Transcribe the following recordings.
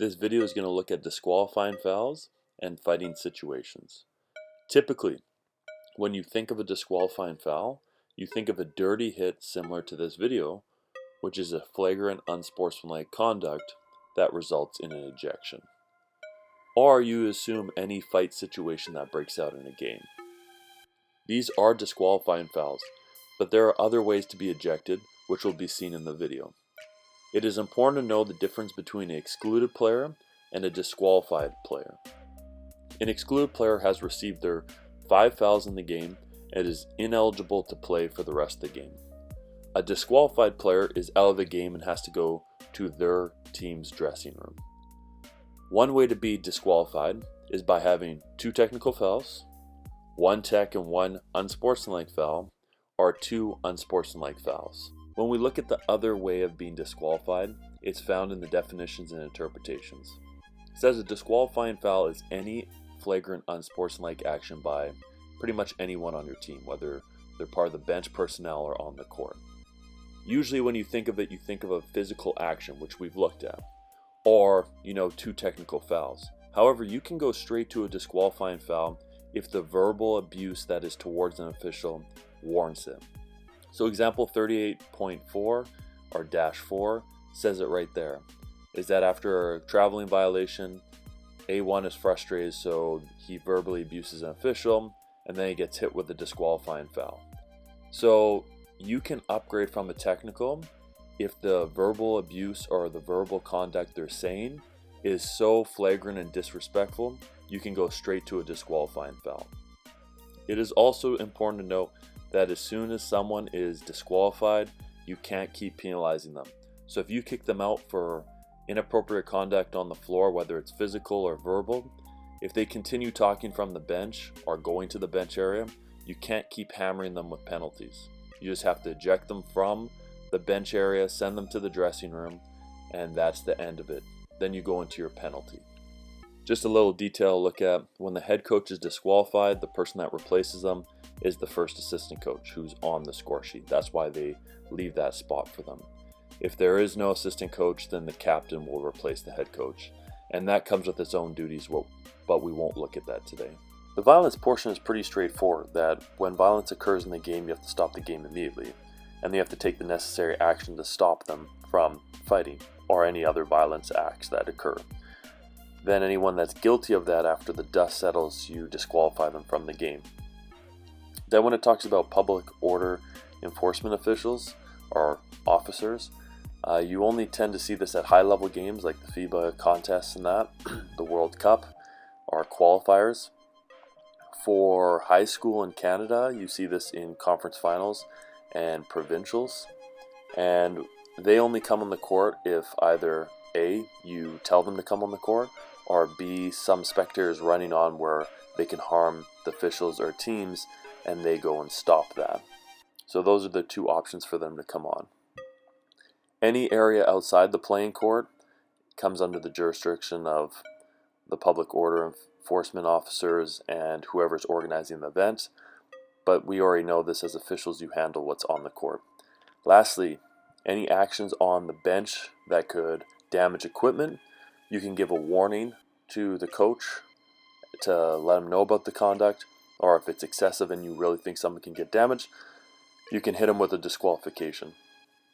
This video is going to look at disqualifying fouls and fighting situations. Typically, when you think of a disqualifying foul, you think of a dirty hit similar to this video, which is a flagrant unsportsmanlike conduct that results in an ejection. Or you assume any fight situation that breaks out in a game. These are disqualifying fouls, but there are other ways to be ejected, which will be seen in the video. It is important to know the difference between an excluded player and a disqualified player. An excluded player has received their 5 fouls in the game and is ineligible to play for the rest of the game. A disqualified player is out of the game and has to go to their team's dressing room. One way to be disqualified is by having 2 technical fouls, 1 tech and 1 unsportsmanlike foul, or 2 unsportsmanlike fouls. When we look at the other way of being disqualified, it's found in the definitions and interpretations. It says a disqualifying foul is any flagrant unsportsmanlike action by pretty much anyone on your team, whether they're part of the bench personnel or on the court. Usually when you think of it, you think of a physical action, which we've looked at, or 2 technical fouls. However, you can go straight to a disqualifying foul if the verbal abuse that is towards an official warrants it. So example 38.4 or -4 says it right there, is that after a traveling violation, A1 is frustrated, so he verbally abuses an official, and then he gets hit with a disqualifying foul. So you can upgrade from a technical if the verbal abuse or the verbal conduct they're saying is so flagrant and disrespectful, you can go straight to a disqualifying foul. It is also important to note that as soon as someone is disqualified, you can't keep penalizing them. So if you kick them out for inappropriate conduct on the floor, whether it's physical or verbal, if they continue talking from the bench or going to the bench area, you can't keep hammering them with penalties. You just have to eject them from the bench area, send them to the dressing room, and that's the end of it. Then you go into your penalty. Just a little detail to look at: when the head coach is disqualified, the person that replaces them is the first assistant coach who's on the score sheet. That's why they leave that spot for them. If there is no assistant coach, then the captain will replace the head coach, and that comes with its own duties, but we won't look at that today. The violence portion is pretty straightforward, that when violence occurs in the game, you have to stop the game immediately, and you have to take the necessary action to stop them from fighting or any other violence acts that occur. Then anyone that's guilty of that, after the dust settles, you disqualify them from the game. Then when it talks about public order enforcement officials or officers, you only tend to see this at high-level games like the FIBA contests and that, the World Cup, or qualifiers. For high school in Canada, you see this in conference finals and provincials, and they only come on the court if either A, you tell them to come on the court, or B, some spectators running on where they can harm the officials or teams, and they go and stop that. So those are the 2 options for them to come on. Any area outside the playing court comes under the jurisdiction of the public order enforcement officers and whoever's organizing the event, but we already know this as officials, you handle what's on the court. Lastly, any actions on the bench that could damage equipment, you can give a warning to the coach to let them know about the conduct, or if it's excessive and you really think someone can get damaged, you can hit them with a disqualification.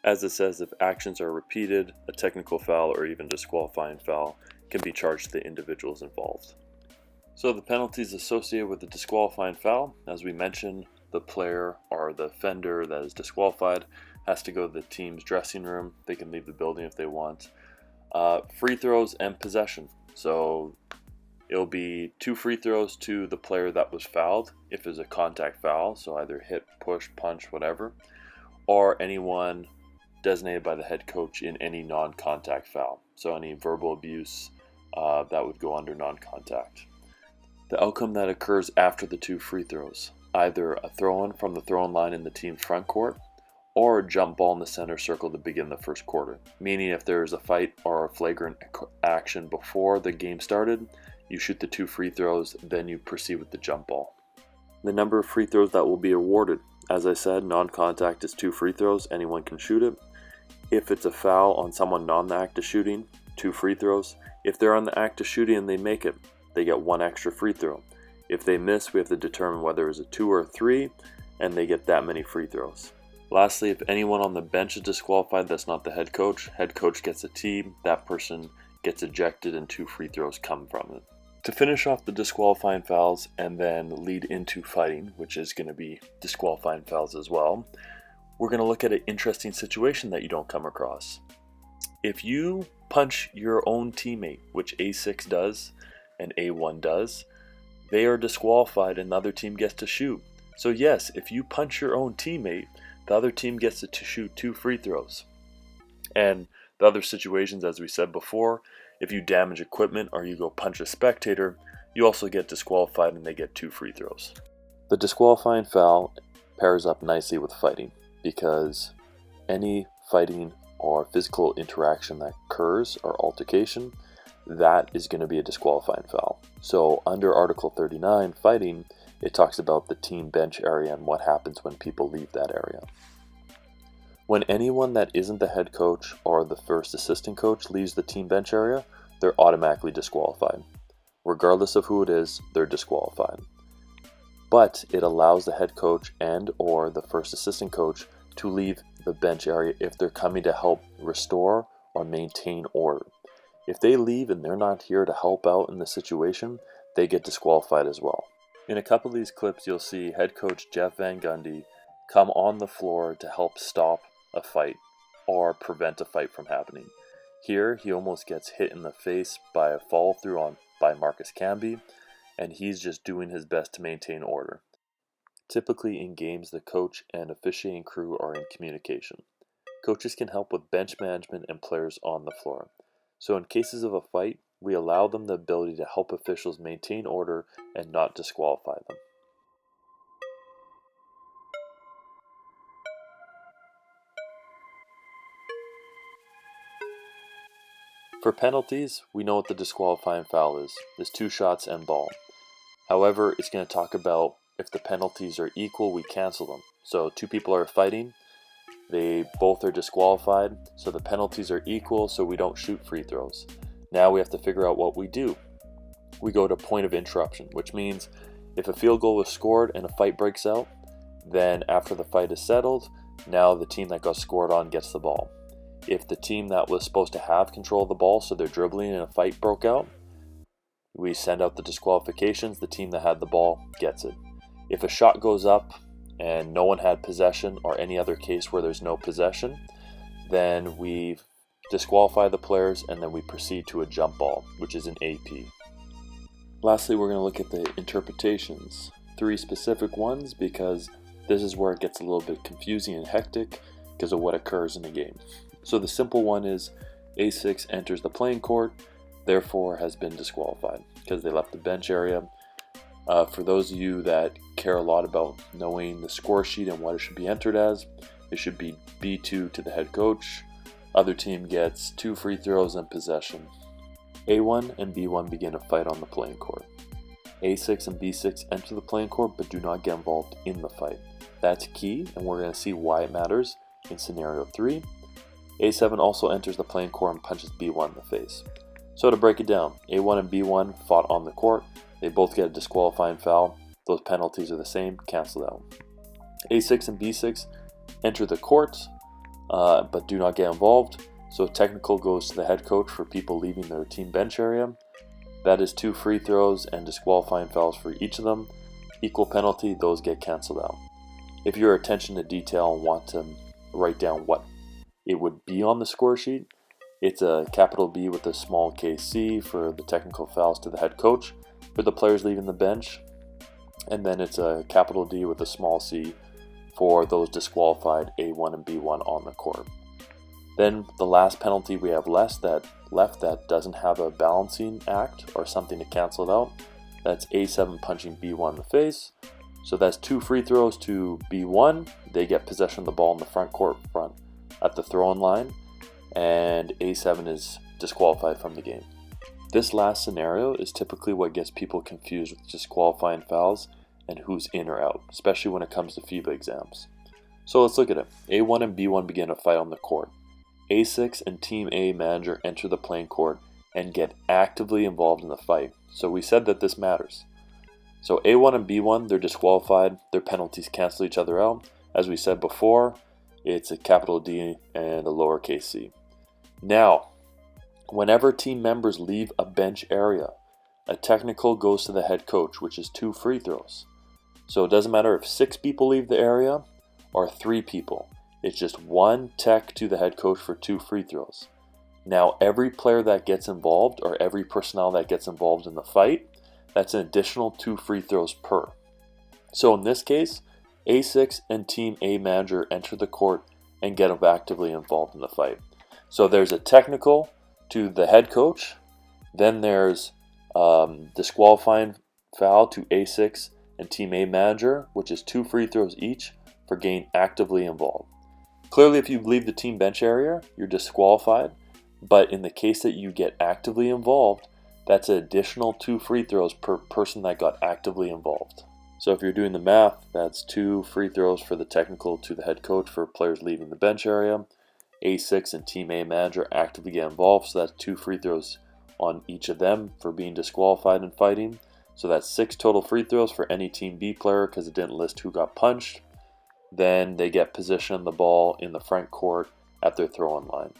As it says, if actions are repeated, a technical foul or even disqualifying foul can be charged to the individuals involved. So the penalties associated with the disqualifying foul, as we mentioned, the player or the offender that is disqualified has to go to the team's dressing room. They can leave the building if they want. Free throws and possession. So it'll be 2 free throws to the player that was fouled if it's a contact foul, so either hit, push, punch, whatever, or anyone designated by the head coach in any non-contact foul. So any verbal abuse, that would go under non-contact. The outcome that occurs after the 2 free throws, either a throw-in from the throw-in line in the team's front court, or a jump ball in the center circle to begin the first quarter. Meaning if there is a fight or a flagrant action before the game started, you shoot the 2 free throws, then you proceed with the jump ball. The number of free throws that will be awarded, as I said, non-contact is 2 free throws, anyone can shoot it. If it's a foul on someone non-act of shooting, 2 free throws. If they're on the act of shooting and they make it, they get 1 extra free throw. If they miss, we have to determine whether it's a 2 or a 3, and they get that many free throws. Lastly, if anyone on the bench is disqualified that's not the head coach gets a team, that person gets ejected and 2 free throws come from it. To finish off the disqualifying fouls and then lead into fighting, which is going to be disqualifying fouls as well, we're going to look at an interesting situation that you don't come across. If you punch your own teammate, which A6 does and A1 does, they are disqualified and the other team gets to shoot. So yes, if you punch your own teammate, the other team gets to shoot 2 free throws. And the other situations, as we said before, if you damage equipment or you go punch a spectator, you also get disqualified and they get 2 free throws. The disqualifying foul pairs up nicely with fighting because any fighting or physical interaction that occurs or altercation, that is going to be a disqualifying foul. So under Article 39, fighting, it talks about the team bench area and what happens when people leave that area. When anyone that isn't the head coach or the first assistant coach leaves the team bench area, they're automatically disqualified. Regardless of who it is, they're disqualified. But it allows the head coach and or the first assistant coach to leave the bench area if they're coming to help restore or maintain order. If they leave and they're not here to help out in the situation, they get disqualified as well. In a couple of these clips, you'll see head coach Jeff Van Gundy come on the floor to help stop a fight or prevent a fight from happening. Here, he almost gets hit in the face by a follow through by Marcus Camby, and he's just doing his best to maintain order. Typically in games, the coach and officiating crew are in communication. Coaches can help with bench management and players on the floor. So in cases of a fight, we allow them the ability to help officials maintain order and not disqualify them. For penalties, we know what the disqualifying foul is. There's 2 shots and ball. However, it's going to talk about if the penalties are equal, we cancel them. So 2 people are fighting, they both are disqualified, so the penalties are equal, so we don't shoot free throws. Now we have to figure out what we do. We go to point of interruption, which means if a field goal was scored and a fight breaks out, then after the fight is settled, now the team that got scored on gets the ball. If the team that was supposed to have control of the ball, so they're dribbling and a fight broke out, we send out the disqualifications, the team that had the ball gets it. If a shot goes up and no one had possession or any other case where there's no possession, then we disqualify the players and then we proceed to a jump ball, which is an AP. Lastly, we're going to look at the interpretations. 3 specific ones because this is where it gets a little bit confusing and hectic because of what occurs in the game. So the simple one is A6 enters the playing court, therefore has been disqualified because they left the bench area. For those of you that care a lot about knowing the score sheet and what it should be entered as, it should be B2 to the head coach. Other team gets 2 free throws and possession. A1 and B1 begin a fight on the playing court. A6 and B6 enter the playing court but do not get involved in the fight. That's key, and we're going to see why it matters in scenario 3. A7 also enters the playing court and punches B1 in the face. So to break it down, A1 and B1 fought on the court. They both get a disqualifying foul. Those penalties are the same, canceled out. A6 and B6 enter the court but do not get involved. So technical goes to the head coach for people leaving their team bench area. That is 2 free throws and disqualifying fouls for each of them. Equal penalty, those get canceled out. If you're attention to detail and want to write down what it would be on the score sheet, it's a capital B with a small KC for the technical fouls to the head coach for the players leaving the bench, and then it's a capital D with a small c for those disqualified A1 and B1 on the court. Then the last penalty we have left that doesn't have a balancing act or something to cancel it out, that's A7 punching B1 in the face. So that's 2 free throws to B1. They get possession of the ball in the front court front at the throw-in line, and A7 is disqualified from the game. This last scenario is typically what gets people confused with disqualifying fouls and who's in or out, especially when it comes to FIBA exams. So let's look at it. A1 and B1 begin a fight on the court. A6 and Team A manager enter the playing court and get actively involved in the fight. So we said that this matters. So A1 and B1, they're disqualified. Their penalties cancel each other out. As we said before, it's a capital D and a lowercase c. Now, whenever team members leave a bench area, a technical goes to the head coach, which is 2 free throws. So it doesn't matter if 6 people leave the area or 3 people. It's just 1 tech to the head coach for 2 free throws. Now, every player that gets involved, or every personnel that gets involved in the fight, that's an additional 2 free throws per. So in this case, A6 and Team A manager enter the court and get actively involved in the fight. So there's a technical to the head coach, then there's disqualifying foul to A6 and Team A manager, which is 2 free throws each for getting actively involved. Clearly, if you leave the team bench area, you're disqualified, but in the case that you get actively involved, that's an additional 2 free throws per person that got actively involved. So if you're doing the math, that's 2 free throws for the technical to the head coach for players leaving the bench area. A6 and Team A manager actively get involved, so that's 2 free throws on each of them for being disqualified and fighting. So that's 6 total free throws for any Team B player because it didn't list who got punched. Then they get position on the ball in the front court at their throw-in line.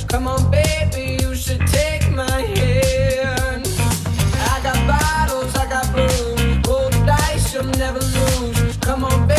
Come on, baby, you should take my hand. I got bottles, I got booze. Roll the dice, you'll never lose. Come on, baby.